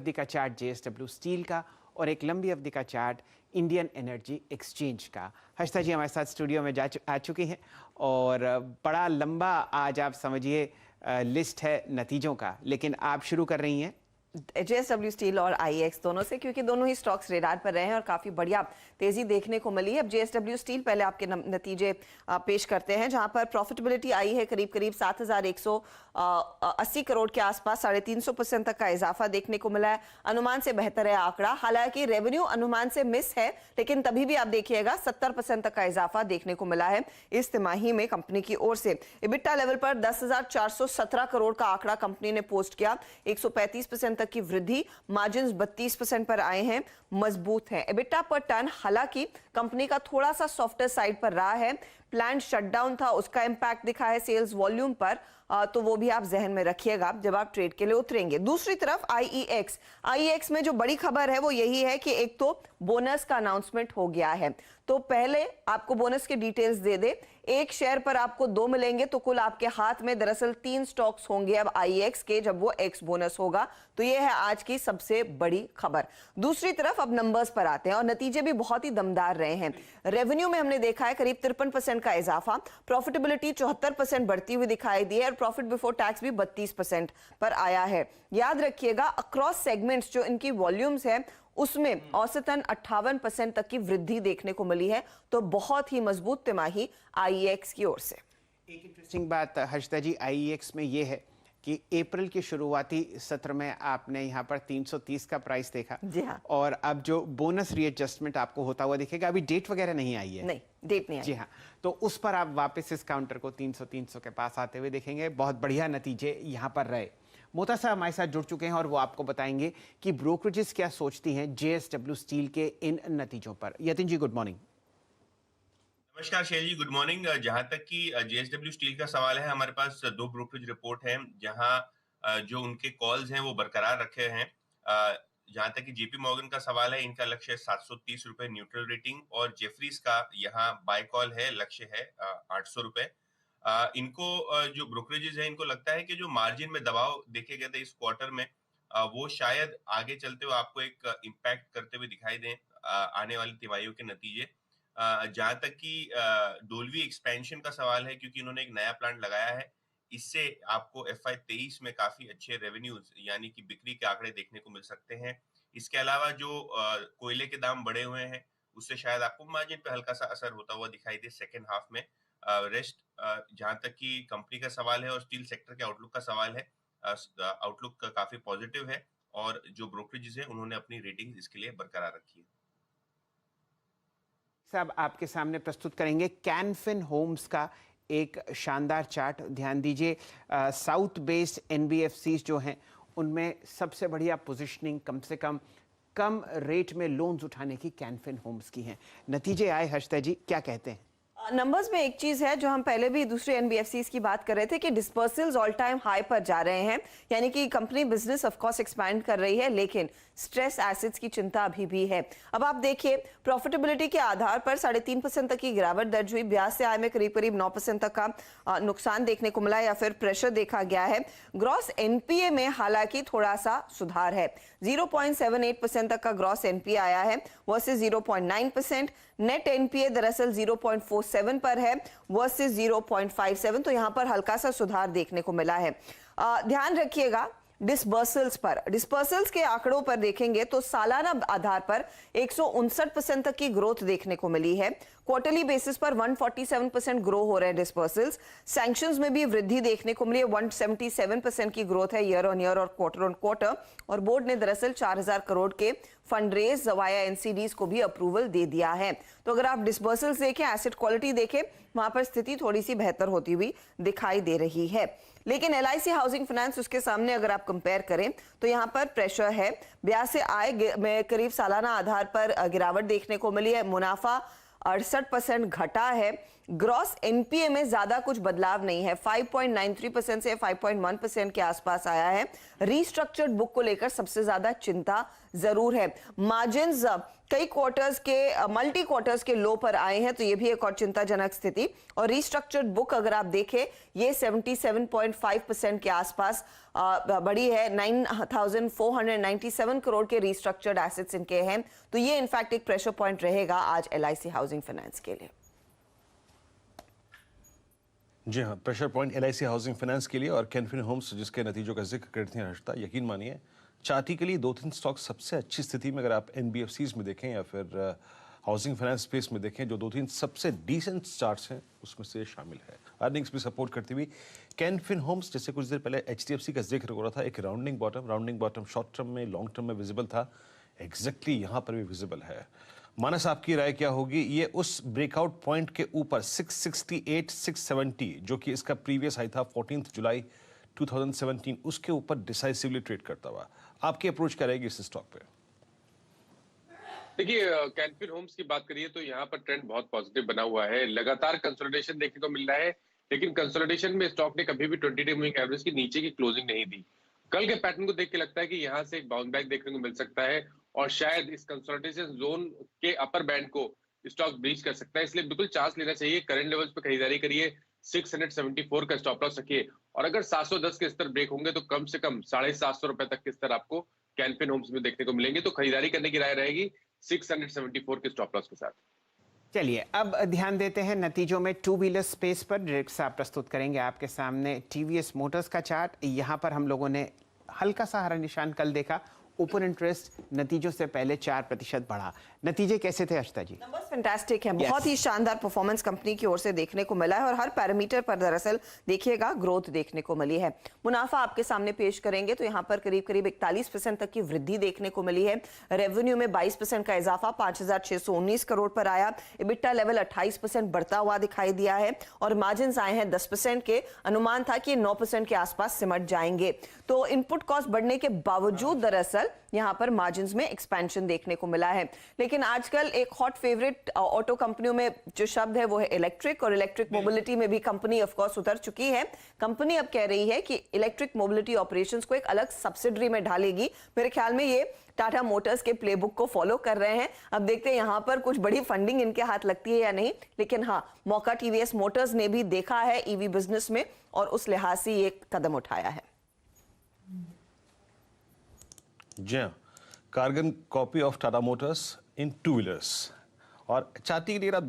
अवधि का chart JSW steel का और एक लंबी अवधि का चार्ट इंडियन एनर्जी एक्सचेंज का। हर्षिता जी हमारे साथ स्टूडियो में आ चुकी हैं और बड़ा लंबा आज आप समझिए लिस्ट है नतीजों का, लेकिन आप शुरू कर रही हैं जेएसडब्ल्यू स्टील और आईएक्स दोनों से, क्योंकि दोनों ही स्टॉक्स रेडार पर रहे हैं और काफी बढ़िया तेजी देखने को मिली है। अब जेएसडब्ल्यू स्टील पहले आपके नतीजे पेश करते हैं, जहां पर प्रॉफिटेबिलिटी आई है करीब 7,180 करोड़ के आसपास, 350% तक का इजाफा देखने को मिला है। अनुमान से बेहतर है आंकड़ा, हालांकि रेवेन्यू अनुमान से मिस है, लेकिन तभी भी आप देखिएगा 70% तक का इजाफा देखने को मिला है इस तिमाही में कंपनी की ओर से। इबिटा लेवल पर 10,417 करोड़ का आंकड़ा कंपनी ने पोस्ट किया, 135% तक की वृद्धि, मार्जिन्स 32% पर आए हैं, मजबूत है। एबिटा पर टन हालांकि कंपनी का थोड़ा सा सॉफ्टर साइड पर रहा है, प्लांट शटडाउन था, उसका इंपैक्ट दिखा है सेल्स वॉल्यूम पर, तो वो भी आप जहन में रखिएगा जब आप ट्रेड के लिए उतरेंगे। दूसरी तरफ आईईएक्स में जो बड़ी खबर है वो यही है कि एक तो बोनस का अनाउंसमेंट हो गया है, तो पहले आपको बोनस के डिटेल्स दे दे। एक शेयर पर आपको 2 मिलेंगे, तो कुल आपके हाथ में दरअसल 3 स्टॉक्स होंगे अब आईईएक्स के, जब वो एक्स बोनस होगा। तो ये है आज की सबसे बड़ी खबर। दूसरी तरफ अब नंबर्स पर आते हैं और नतीजे भी बहुत ही दमदार रहे हैं। रेवेन्यू में हमने देखा है करीब 53% का इजाफा, प्रॉफिटेबिलिटी 74% बढ़ती हुई दिखाई दी है और प्रॉफिट बिफोर टैक्स भी 32% पर आया है। याद रखिएगा अक्रॉस सेगमेंट्स जो इनकी वॉल्यूम्स है उसमें औसतन 58% तक की वृद्धि देखने को मिली है, तो बहुत ही मजबूत तिमाही आईईएक्स की ओर से। एक इंटरेस्टिंग बात हर्षिता जी आईईएक्स में ये है कि अप्रैल के शुरुआती सत्र में आपने यहाँ पर 330 का प्राइस देखा। जी हाँ। और अब जो बोनस रीएडजस्टमेंट आपको होता हुआ दिखेगा, अभी डेट वगैरह नहीं आई है। नहीं, डेट नहीं आई। जी हाँ, तो उस पर आप वापस इस काउंटर को 300 के पास आते हुए देखेंगे। बहुत बढ़िया नतीजे यहाँ पर रहे। मोता साहब हमारे साथ जुड़ चुके हैं और वो आपको बताएंगे कि ब्रोकरेजेस क्या सोचती हैं जेएसडब्ल्यू स्टील के इन नतीजों पर। यतिन जी गुड मॉर्निंग। नमस्कार शैल जी, गुड मॉर्निंग। जहां तक कि जेएसडब्ल्यू स्टील का सवाल है, हमारे पास 2 ब्रोकरेज रिपोर्ट हैं जहां जो उनके कॉल्स हैं वो बरकरार रखे हैं। जहां तक कि जेपी मॉर्गन का सवाल है, इनका लक्ष्य है 730 रुपए न्यूट्रल रेटिंग, और जेफरीज का यहाँ बाय कॉल है, लक्ष्य है 800 रुपए। इनको जो ब्रोकरेजेस है इनको लगता है कि जो मार्जिन में दबाव देखे गए थे इस क्वार्टर में, वो शायद आगे चलते हुए आपको एक इम्पैक्ट करते हुए दिखाई दें आने वाली तिमाहियों के नतीजे। जहां तक कि डोलवी एक्सपेंशन का सवाल है, क्योंकि इन्होंने एक नया प्लांट लगाया है, इससे आपको FY 23 में काफी अच्छे रेवेन्यूज यानी कि बिक्री के आंकड़े देखने को मिल सकते हैं। इसके अलावा जो कोयले के दाम बढ़े हुए हैं, उससे शायद आपको मार्जिन पे हल्का सा असर होता हुआ दिखाई दे सेकेंड हाफ में। रेस्ट जहां तक कि कंपनी का सवाल है और स्टील सेक्टर के आउटलुक का सवाल है, आउटलुक काफी पॉजिटिव है और जो ब्रोकरेजेस है उन्होंने अपनी रेटिंग इसके लिए बरकरार रखी है। साहब आपके सामने प्रस्तुत करेंगे कैनफिन होम्स का एक शानदार चार्ट। ध्यान दीजिए साउथ बेस्ड एनबीएफसीज जो हैं उनमें सबसे बढ़िया पोजीशनिंग कम रेट में लोन्स उठाने की कैनफिन होम्स की हैं। नतीजे आए हर्षिता जी, क्या कहते हैं? नंबर्स में एक चीज है जो हम पहले भी दूसरे एनबीएफसीज की बात कर रहे थे कि डिस्पर्सल्स ऑल टाइम हाई पर जा रहे हैं, यानी कि company business of course expand कर रही है, लेकिन स्ट्रेस एसेट्स की चिंता अभी भी है। अब आप देखिए प्रॉफिटेबिलिटी के आधार पर 3.5% तक की गिरावट दर्ज हुई, ब्याज से आय में करीब 9% तक का नुकसान देखने को मिला या फिर प्रेशर देखा गया है। ग्रॉस एनपीए में हालांकि थोड़ा सा सुधार है, 0.78% तक का ग्रॉस एनपीए आया है वर्सेस 0.9%। नेट एनपीए दरअसल 0.47 पर है वर्सेस 0.57, तो यहां पर हल्का सा सुधार देखने को मिला है। ध्यान रखिएगा डिस्पर्सल्स के आंकड़ों पर देखेंगे तो सालाना आधार पर 159% तक की ग्रोथ देखने को मिली है। क्वार्टरली बेसिस पर 147% ग्रो हो रहे हैं डिस्पर्सल्स। सैंक्शंस में भी वृद्धि देखने को मिली है, 177% की ग्रोथ है ईयर ऑन ईयर और क्वार्टर ऑन क्वार्टर। और बोर्ड ने दरअसल 4000 करोड़ के फंड रेज वाया एनसीडीज को भी अप्रूवल दे दिया है। तो अगर आप डिस्पर्सल्स देखें, एसेट क्वालिटी देखें, वहां पर स्थिति थोड़ी सी बेहतर होती हुई दिखाई दे रही है। लेकिन एलआईसी हाउसिंग फाइनेंस उसके सामने अगर आप कंपेयर करें तो यहां पर प्रेशर है। ब्याज से आय में करीब सालाना आधार पर गिरावट देखने को मिली है। मुनाफा 68% घटा है, ग्रॉस एनपीए में ज्यादा कुछ बदलाव नहीं है, 5.93% से 5.1% के आसपास आया है। रीस्ट्रक्चर्ड बुक को लेकर सबसे ज्यादा चिंता जरूर है। मार्जिन्स कई क्वार्टर्स के मल्टी क्वार्टर्स के लो पर आए हैं, तो ये भी एक और चिंताजनक स्थिति। और रीस्ट्रक्चर्ड बुक अगर आप देखें, ये 77.5% के आसपास बढ़ी है। 9,497 करोड़ के रीस्ट्रक्चर्ड एसेट्स इनके हैं, तो ये इनफैक्ट एक प्रेशर पॉइंट रहेगा आज एलआईसी हाउसिंग फाइनेंस के लिए। जी हाँ, pressure point LIC housing finance के लिए और कैनफिन होम्स जिसके नतीजों का जिक्र करते हैं हर्षिता, यकीन मानिए चार्टी के लिए 2-3 स्टॉक सबसे अच्छी स्थिति में अगर आप एनबीएफसीज में देखें या फिर हाउसिंग फाइनेंस स्पेस में देखें, जो 2-3 सबसे डिसेंट चार्ट्स हैं उसमें से शामिल है। अर्निंग्स भी सपोर्ट करती हुई कैनफिन होम्स, जैसे कुछ देर पहले एचडीएफसी का जिक्र हो रहा था, एक राउंडिंग बॉटम शॉर्ट टर्म में लॉन्ग टर्म में विजिबल था, एग्जैक्टली यहाँ पर भी विजिबल है। मानस, आपकी राय क्या होगी? ये उस ब्रेकआउट पॉइंट के ऊपर 668 670 जो कि इसका प्रीवियस हाई था 14 जुलाई 2017, उसके ऊपर डिसाइसिवली ट्रेड करता हुआ, आपकी अप्रोच क्या रहेगी इस स्टॉक पे? देखिए, कैनफिन होम्स की बात करिए तो यहाँ पर ट्रेंड बहुत पॉजिटिव बना हुआ है। लगातार कंसोलिडेशन देखने को मिल रहा है, लेकिन कंसोलिडेशन में स्टॉक ने कभी भी 20-डे मूविंग एवरेज की नीचे की क्लोजिंग नहीं दी। कल के पैटर्न को देख के लगता है कि यहाँ से एक बाउंस बैक देखने को मिल सकता है और शायद इस कंसोलिडेशन जोन के अपर बैंड को स्टॉक ब्रीच कर सकता है, इसलिए बिल्कुल चांस लेना चाहिए। करंट लेवल्स पे खरीदारी करिए, 674 का स्टॉप लॉस रखिए और अगर 710 के स्तर ब्रेक होंगे तो कम से कम 750 रुपए तक के स्तर आपको कैनफिन होम्स में देखने को मिलेंगे। तो खरीदारी करने की राय रहेगी 674 के स्टॉप लॉस के साथ। चलिए अब ध्यान देते हैं नतीजों में टू व्हीलर स्पेस पर। डायरेक्ट साहब प्रस्तुत करेंगे आपके सामने टीवीएस मोटर्स का चार्ट। यहाँ पर हम लोगों ने हल्का सा हरा निशान कल देखा, ओपन इंटरेस्ट नतीजों से पहले 4% बढ़ा। नतीजे कैसे थे हर्षिता जी? नंबर्स फैंटास्टिक है, बहुत ही शानदार परफॉर्मेंस कंपनी की ओर से देखने को मिला है और हर पैरामीटर पर दरअसल देखिएगा ग्रोथ देखने को मिली है। मुनाफा आपके सामने पेश करेंगे तो यहाँ पर करीब 41% तक की वृद्धि देखने को मिली है। रेवेन्यू में 22% का इजाफा 5,619 करोड़ पर आया। इबिट्टा लेवल 28% बढ़ता हुआ दिखाई दिया है और मार्जिन आए हैं 10% के। अनुमान था कि 9% के आसपास सिमट जाएंगे। तो इनपुट कॉस्ट बढ़ने के बावजूद दरअसल यहां पर मार्जिन्स में एक्सपेंशन देखने को मिला है। लेकिन आजकल एक हॉट फेवरेट ऑटो कंपनियों में जो शब्द है वो है इलेक्ट्रिक, और इलेक्ट्रिक मोबिलिटी में भी कंपनी ऑफ कोर्स उतर चुकी है। कंपनी अब कह रही है कि इलेक्ट्रिक मोबिलिटी ऑपरेशंस को एक अलग सब्सिडरी में ढालेगी। मेरे ख्याल में ये टाटा मोटर्स के प्लेबुक को फॉलो कर रहे हैं। अब देखते हैं यहां पर कुछ बड़ी फंडिंग इनके हाथ लगती है या नहीं, लेकिन हाँ, मौका टीवीएस मोटर्स ने भी देखा है ईवी बिजनेस में और उस लिहाज से ये कदम उठाया है। जी हाँ, carbon copy of Tata Motors in two wheelers. और चार्टी के लिए आप